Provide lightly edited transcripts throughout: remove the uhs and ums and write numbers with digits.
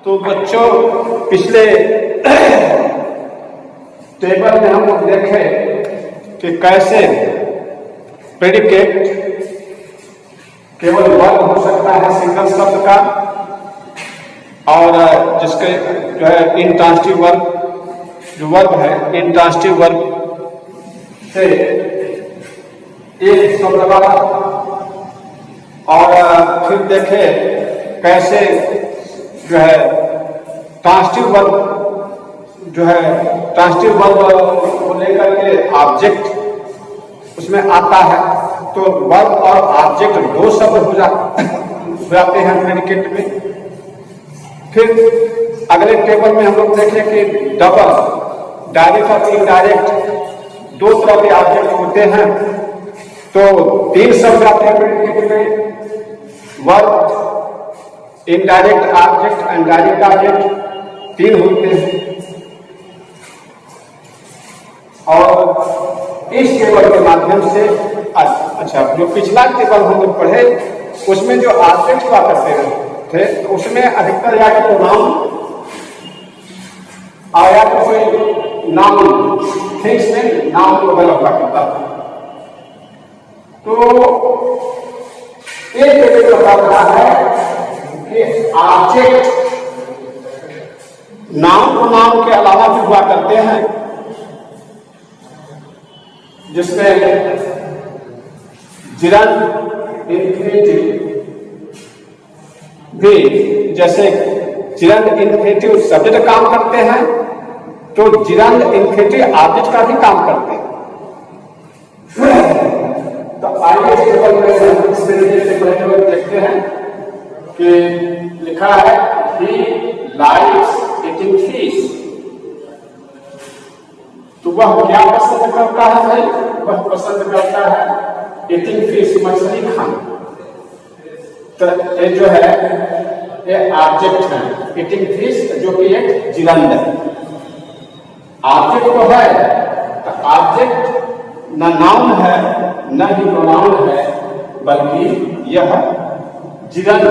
तो बच्चों पिछले टेबल में हम लोग देखे कि कैसे प्रेडिकेट केवल वर्ब हो सकता है सिंगल शब्द का, और जिसके जो है इंट्रांसिटिव वर्ब, जो वर्ब है इंट्रांसिटिव वर्ब से एक शब्द वाला, और फिर देखे कैसे जो है ट्रांसिटिव वर्ब जो है ट्रांसिटिव वर्ब को लेकर के ऑब्जेक्ट उसमें आता है, तो वर्ब और ऑब्जेक्ट दो शब्द हो जाते हैं प्रेडिकेट में। फिर अगले टेबल में हम लोग देखें कि डबल, डायरेक्ट और इनडायरेक्ट दो तरह के ऑब्जेक्ट होते हैं, तो तीन शब्द आते हैं प्रेडिकेट में, verb, indirect object and direct object तीन होते हैं। और इस टेबल के माध्यम से अच्छा, जो पिछला टेबल हम लोग पढ़े उसमें जो ऑब्जेक्ट हुआ करते थे उसमें अधिकतर या तो नाउन और या तो कोई नाउन थिंग्स में नाउन को हुआ करता था। तो एक टेबल बता रहा है कि ऑब्जेक्ट नाउन को नाउन के अलावा भी हुआ करते हैं, जिसमें जिरंद इन्फिनिटिव भी, जैसे जिरंद इन्फिनिटिव सब्जेक्ट काम करते हैं तो जिरंद इन्फिनिटिव ऑब्जेक्ट का भी काम करते हैं। तो आइए टेबल में इस तरीके से पहले देखते हैं कि लिखा है ही लाइक्स ईटिंग फिश, तो वह क्या पसंद करता है भाई? वह पसंद करता है ईटिंग फिश, मछली खाना। तो ये जो है ये ऑब्जेक्ट है, ईटिंग फिश जो कि एक जिरंद है। ऑब्जेक्ट तो है, तो ऑब्जेक्ट न नाउन है न ही प्रोनाउन है, बल्कि यह जिरंद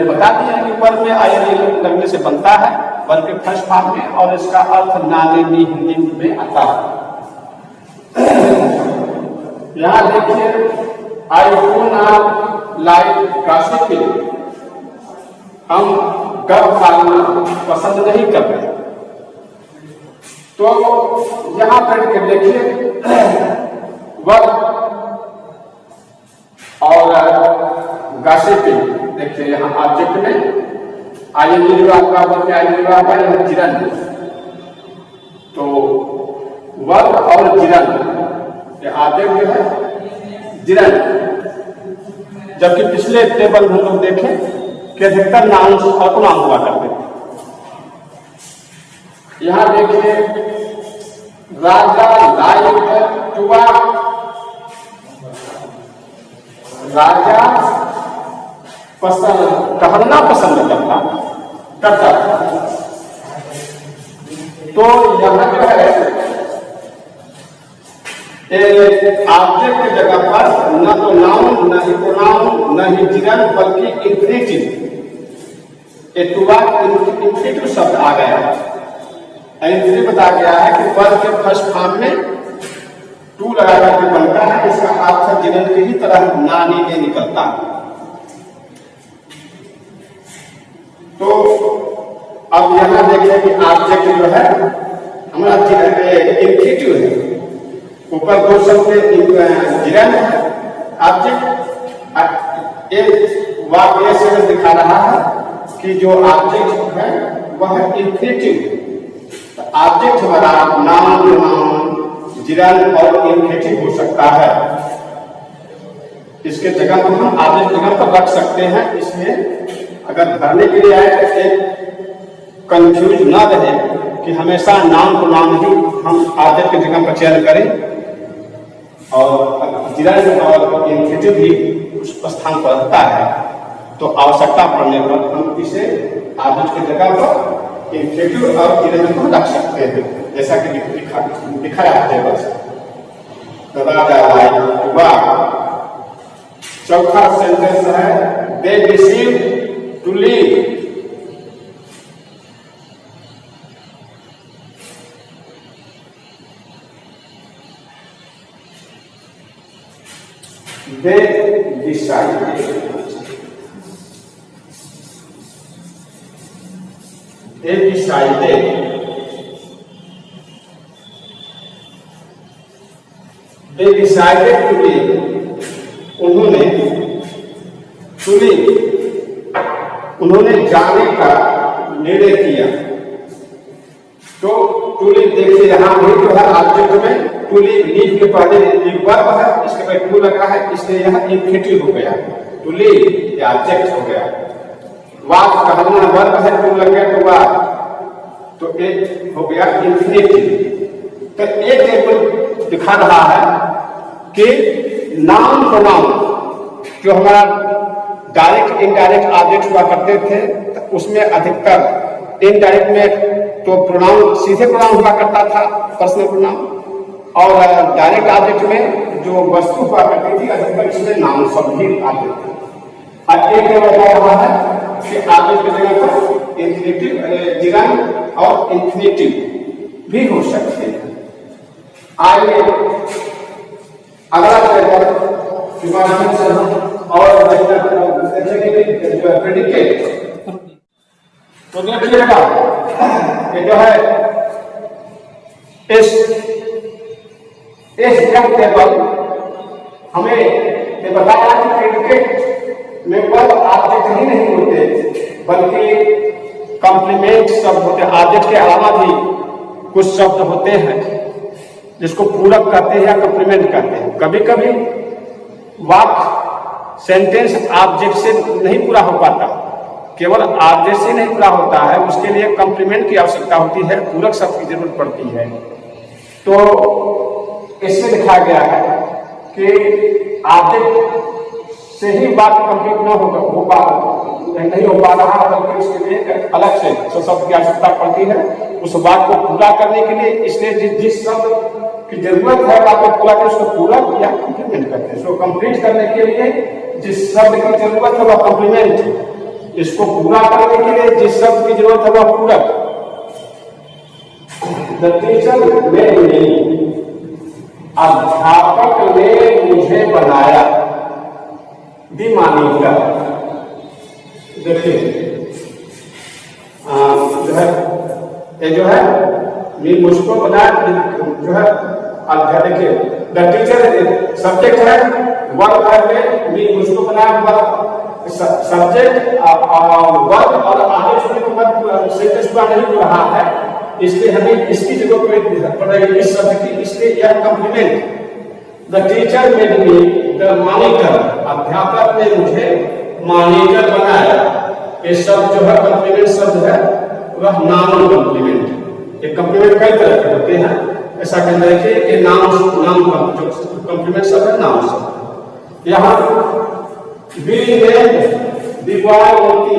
बता दिया कि वर्ब में आईएनजी लगने से बनता है, वर्ब के फर्स्ट फॉर्म में, और इसका अर्थ नाने नी हिंदी में आता है। यहां देखिए I do not like gossiping, हम गप मारना पसंद नहीं करते। तो यहां पर देखिए वर्ब और गॉसिपिंग, देखिए यहाँ ऑब्जेक्ट में आईएनजी जिरंद, तो वर्ब और जिरंद ये ऑब्जेक्ट जो है जिरंद। जबकि पिछले टेबल में हम लोग देखें कि अधिकतर नाउन और प्रोनाउन हुआ करते थे। यहां देखिए राजा लाइक टू वॉक, राजा टहलना पसंद करता था। तो यहां जो है ऑब्जेक्ट की जगह पर न तो नाउन न ही प्रोनाउन न ही जिरंद बल्कि इन्फिनिटिव, इन्फिनिटिव शब्द आ गया है। इन्फिनिटिव बता गया है कि वर्ब के फर्स्ट फॉर्म में टू लगा करके बनता है, इसका अर्थ जिरंद की ही तरह नानी में निकलता है। तो अब यहां देखिए कि ऑब्जेक्ट जो है हमारा इन्फिनिटिव है, ऊपर दो शब्द जिरंद ऑब्जेक्ट। एक वाक्य से दिखा रहा है कि जो ऑब्जेक्ट है वह इन्फिनिटिव, ऑब्जेक्ट हमारा नाउन जिरंद और इन्फिनिटिव हो सकता है। इसके जगह को हम ऑब्जेक्ट जगह पर रख सकते हैं, इसमें अगर भरने के लिए आए तो एक कंफ्यूज ना रहे कि हमेशा नाउन को नाउन ही हम ऑब्जेक्ट की जगह पर चयन करें, और जिरंद और इन्फिनिटिव भी उस स्थान पर रहता है। तो आवश्यकता पड़ने पर हम इसे ऑब्जेक्ट की जगह पर इन्फिनिटिव और जिरंद को रख सकते हैं, जैसा कि दिखाया है टेबल से। राजा लाइक टू वॉक, चौथा सेंटेंस है they receive to leave, they decided, they decided to leave, उन्होंने to leave, उन्होंने जाने का निर्णय किया। तो टू लीव देखिए यहाँ भी जो है ऑब्जेक्ट में टू लीव, लीव के पहले वर्ब है, इसके बाद टू लगा है, इसलिए यह इंफिनिटिव हो गया। टू लीव ये ऑब्जेक्ट हो गया। वाज कहना वर्ब है, टू लग गया तो वाज, तो एक हो गया इंफिनिटिव। तो एक टेबल दिखा रहा है कि नाउन प्रोनाउन जो हमारा डायरेक्ट इनडायरेक्ट ऑब्जेक्ट हुआ करते थे, तो उसमें अधिकतर इनडायरेक्ट में तो प्रोनाउन सीधे प्रोनाउन हुआ करता था, पर्सनल प्रोनाउन, और डायरेक्ट ऑब्जेक्ट में जो वस्तु हुआ करती थी अधिकतर इसमें नाउन शब्द ही आते थे। और एक बता रहा है कि ऑब्जेक्ट की जगह पर इंफिनिटिव, जिरंग और इंफिनिटिव भी हो सकते हैं। आइए अगला पेपर से हम और प्रेडिकेट तो देखिएगा ये जो है इस टेबल हमें ये बताया कि प्रेडिकेट में वर्ब ऑब्जेक्ट ही नहीं होते बल्कि कॉम्प्लीमेंट शब्द होते हैं। ऑब्जेक्ट के अलावा भी कुछ शब्द होते हैं जिसको पूरक कहते हैं या कॉम्प्लीमेंट कहते हैं। कभी कभी वाक्य सेंटेंस ऑब्जेक्ट से नहीं पूरा हो पाता, केवल ऑब्जेक्ट से नहीं पूरा होता है, उसके लिए कॉम्प्लीमेंट की आवश्यकता होती है, पूरक शब्द की जरूरत पड़ती है। तो इसमें लिखा गया है कि ऑब्जेक्ट से ही वाक्य कंप्लीट न होगा, नहीं हो पा रहा, बल्कि उसके लिए अलग से शब्द की आवश्यकता पड़ती है उस वाक्य को पूरा करने के लिए। इसलिए जिस शब्द की जरूरत है वाक्य पूरा करने उसको पूरक या कॉम्प्लीमेंट करते हैं। इसको कंप्लीट करने के लिए जिस शब्द की जरूरत है वह कॉम्प्लीमेंट, इसको पूरा करने के लिए जिस शब्द की जरूरत है वह पूरक। द टीचर मेड मी, अध्यापक ने मुझे बनाया। दी मॉनिटर, देखिए जो है ये जो है मुझको बनाया जो है अध्यापक। देखिए द टीचर सब्जेक्ट है, वर्ब है, मुझको बनाया वर्ब सब्जेक्ट वर्ब और आगे सेंटेंस पूरा नहीं हो रहा है, इसलिए हमें इसकी जरूरत पड़ेगी इस शब्द की, इसलिए यह complement. The teacher made me the monitor, अध्यापक ने मुझे मॉनिटर बनाया। ये शब्द जो है कॉम्प्लीमेंट शब्द है, वह नाउन कॉम्प्लीमेंट। ये कॉम्प्लीमेंट कई तरह के होते हैं, ऐसा कहना है कि ये नाउन जो कॉम्प्लीमेंट शब्द है नाउन शब्द। यहाँ We named the boy मोती,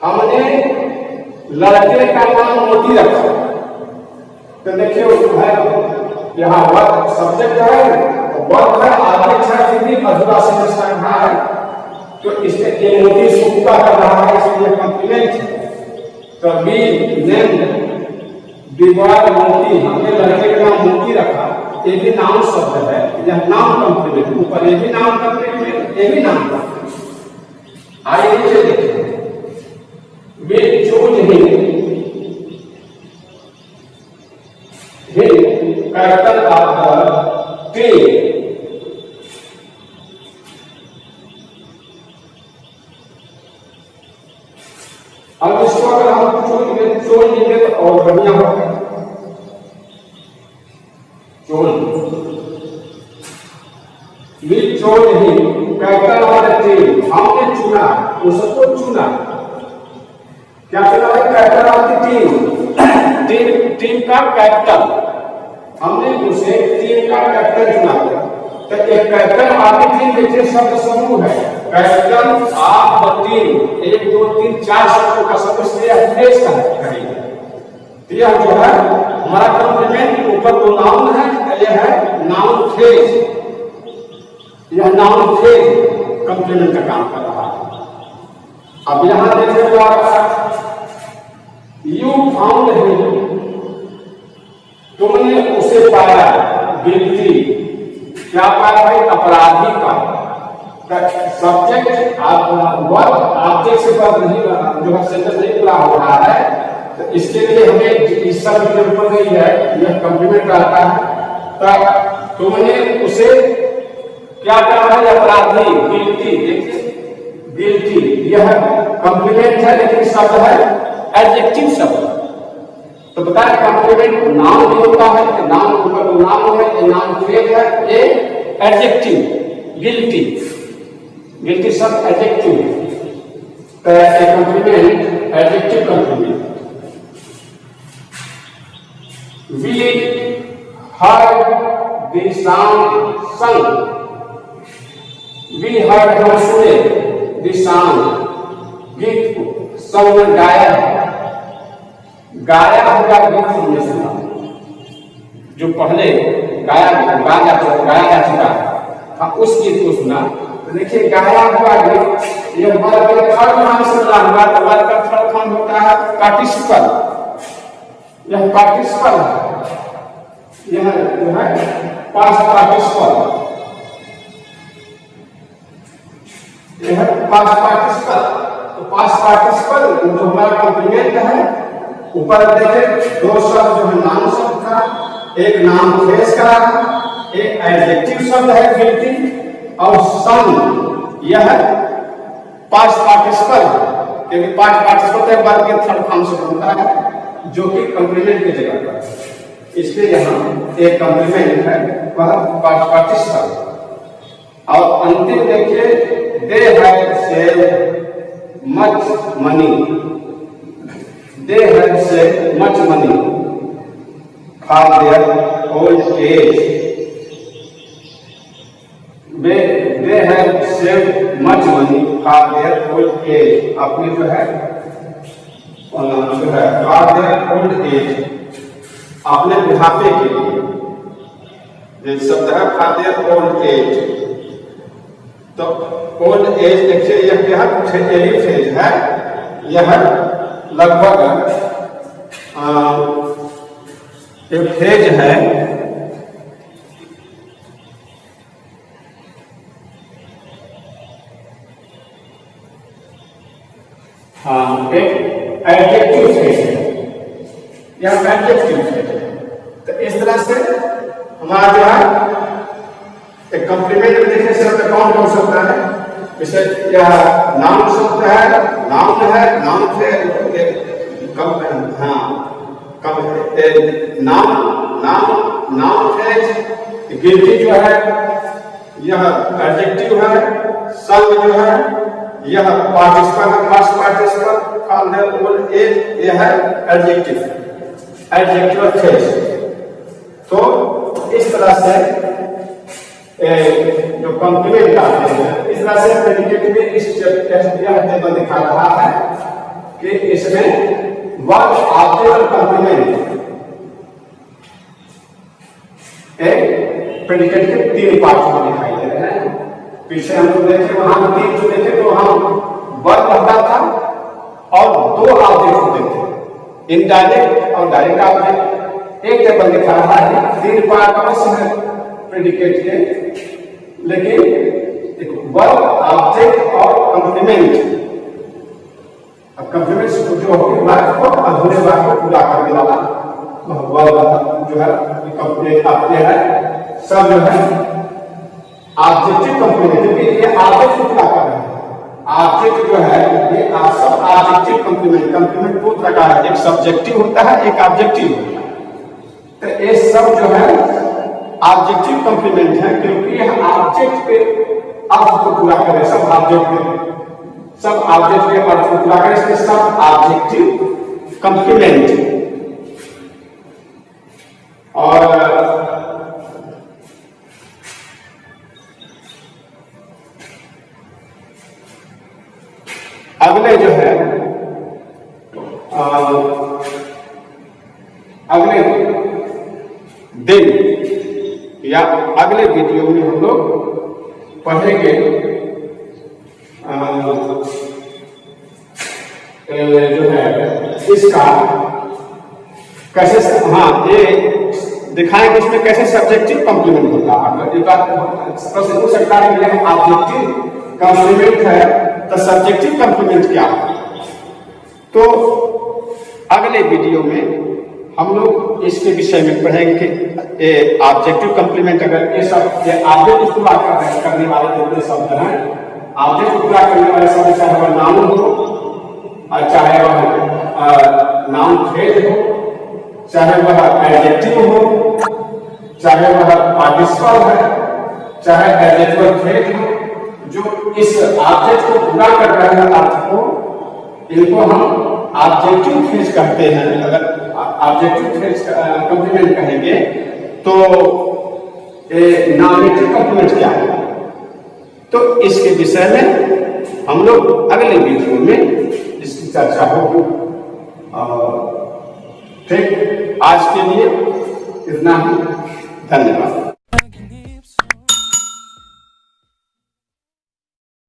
हमने लड़के का नाम मोती रखा। तो देखिए यहाँ वर्ब सब्जेक्ट है, वर्ब है, ऑब्जेक्ट है, फिर भी अधूरा सेंटेंस रखा है, तो इसमें ये मोती इसको पूरा कर रहा है, इसलिए कॉम्प्लीमेंट। तो we named the boy मोती, हमने लड़के का नाम मोती रखा। ये भी नाउन शब्द है, यह नाउन कॉम्प्लीमेंट, ऊपर ये भी नाउन कॉम्प्लीमेंट, ये भी नाउन कॉम्प्लीमेंट। आइए नीचे देखिए, we choose he character of the tree. अब इसको अगर हम चूज लेंगे तो और बढ़िया होगा। चोर नहीं, कैरेक्टर ऑफ द टीम, हमने चुना, उसको चुना। क्या चुना है? Character of the team, team का कैरेक्टर, हमने उसे टीम का कैरेक्टर चुना। तो एक कैरेक्टर ऑफ द टीम देखिए शब्द समूह है, कैरेक्टर ऑफ द टीम, 1 2 3 4 शब्दों का समूह से फ्रेश है। यह जो है हमारा कॉम्प्लीमेंट, ऊपर तो नाउन है, यह है नाउन फ्रेज, यह नाउन फ्रेज कॉम्प्लीमेंट का काम कर रहा है। अब यहां देखिए तो यू फाउंड हिम, तुमने उसे पाया, गिल्टी, क्या पाया भाई, अपराधी का। सब्जेक्ट वर्ब ऑब्जेक्ट से वर्ब नहीं जो है सेंटेंस नहीं पूरा हो रहा है, तो इसके लिए हमें इस सब जो ऊपर गई है यह कॉम्प्लीमेंट आता है। तो तुमने उसे क्या कहा है, अपराधी, गिल्टी। देखिए गिल्टी यह कॉम्प्लीमेंट है, लेकिन शब्द है एडजेक्टिव शब्द। तो बताए कॉम्प्लीमेंट नाउन भी होता है, नाउन नाउन है, नाउन फ्रेज है, ये एडजेक्टिव। गिल्टी, गिल्टी शब्द एडजेक्टिव, तो ये complement adjective complement. We heard the sound song, we heard हम सुने, द साउंड गीत, संग गाया, गाया हुआ गीत हमने सुना, जो पहले गाया जा चुका था उस गीत को सुना। तो देखिए गाया हुआ गीत, ये वर्ब के थर्ड फॉर्म से बना हुआ, तो वर्ब का थर्ड फॉर्म होता है पार्टिसिपल। यह पार्टिसिपल है, यह जो है पास्ट पार्टिसिपल, यह पास्ट पार्टिसिपल। तो पास्ट पार्टिसिपल जो हमारा कॉम्प्लीमेंट है, ऊपर देखें दो शब्द जो है नाउन शब्द का, एक नाउन फ्रेज का, एक एडजेक्टिव शब्द है गिल्टी, और सन यह पास्ट पार्टिसिपल, क्योंकि पास्ट पार्टिसिपल वर्ब के थर्ड फॉर्म से बनता है, जो कि कॉम्प्लीमेंट की जगह पर, इसलिए यहाँ एक कॉम्प्लीमेंट है वह पास्ट पार्टिसिपल। और अंतिम देखिए, they have saved much money, they had saved much money for their old age, they have saved much money for their old age, अपने जो है for their old age, अपने बुढ़ापे के लिए, ये शब्द है for their old age। तो old age देखिए यह क्या है, फेज है, यह लगभग एक फेज है, एक एडजेक्टिव फेज है, यह एडजेक्टिव फेज है। तो इस तरह से हमारा जो है एक कॉम्प्लीमेंट देखने से शब्द कौन कौन सकता है, जैसे यह नाउन शब्द है, नाउन से नाउन फ्रेज, गिल्टी जो है यह एडजेक्टिव है, संग जो है यह पार्टिसिपल है, past participle, for their old age यह है एडजेक्टिव फ्रेज। तो इस तरह से जो कॉम्प्लीमेंट आते हैं, इस तरह से प्रेडिकेट में इस टेबल दिखा रहा है कि इसमें वर्ब ऑब्जेक्ट और कॉम्प्लीमेंट एक प्रेडिकेट के तीन पार्ट में दिखाई दे रहे हैं। पीछे हम लोग देखे, वहां तीन जो देखे तो हम वर्ब होता था और दो ऑब्जेक्ट होते थे, इनडायरेक्ट और डायरेक्ट ऑब्जेक्ट। एक टेबल दिखा रहा है तीन पार्ट अवश्य है प्रेडिकेट के, लेकिन वर्ब ऑब्जेक्ट और कॉम्प्लीमेंट, कॉम्प्लीमेंट जो वाक्य को अधूरे वाक्य को पूरा करने वाला वर्ब जो है कॉम्प्लीमेंट आपके है, सब जो है ऑब्जेक्टिव कॉम्प्लीमेंट, क्योंकि ये ऑब्जेक्ट को पूरा कर रहे हैं। ऑब्जेक्ट जो है ये सब ऑब्जेक्टिव कॉम्प्लीमेंट दो प्रकार है, एक सब्जेक्टिव होता है, एक ऑब्जेक्टिव होता है। तो ये सब जो है ऑब्जेक्टिव कॉम्प्लीमेंट है, क्योंकि यह ऑब्जेक्ट के अर्थ को पूरा करे, सब ऑब्जेक्ट के अर्थ को पूरा करे, इसलिए सब ऑब्जेक्टिव कॉम्प्लीमेंट। और अगले जो है अगले दिन या अगले वीडियो में हम लोग पढ़ेंगे जो है इसका कैसे, हाँ ये दिखाएंगे इसमें कैसे सब्जेक्टिव कॉम्प्लीमेंट होता है। एक बात प्रश्न पूछ सकता है कि ऑब्जेक्टिव कॉम्प्लीमेंट है तो सब्जेक्टिव कॉम्प्लीमेंट क्या है। तो अगले वीडियो में हम लोग इसके विषय में पढ़ेंगे कि ऑब्जेक्टिव कॉम्प्लीमेंट, अगर ये सब ये ऑब्जेक्ट पूरा करने वाले जितने शब्द हैं, ऑब्जेक्ट पूरा करने वाले शब्द चाहे वह नाउन हो और चाहे वह नाउन फ्रेज हो, चाहे वह एडजेक्टिव हो, चाहे वह पार्टिसिपल है, चाहे एडजेक्टिव फ्रेज हो, जो इस ऑब्जेक्ट को पूरा कर रहे हैं अर्थ को, इनको हम ऑब्जेक्टिव फ्रेज कहते हैं। अगर ऑब्जेक्टिव फ्रेज कॉम्प्लीमेंट कहेंगे तो नॉमिनेटिव कॉम्प्लीमेंट क्या है, तो इसके विषय में हम लोग अगले वीडियो में इसकी चर्चा होगी। ठीक, आज के लिए इतना ही, धन्यवाद।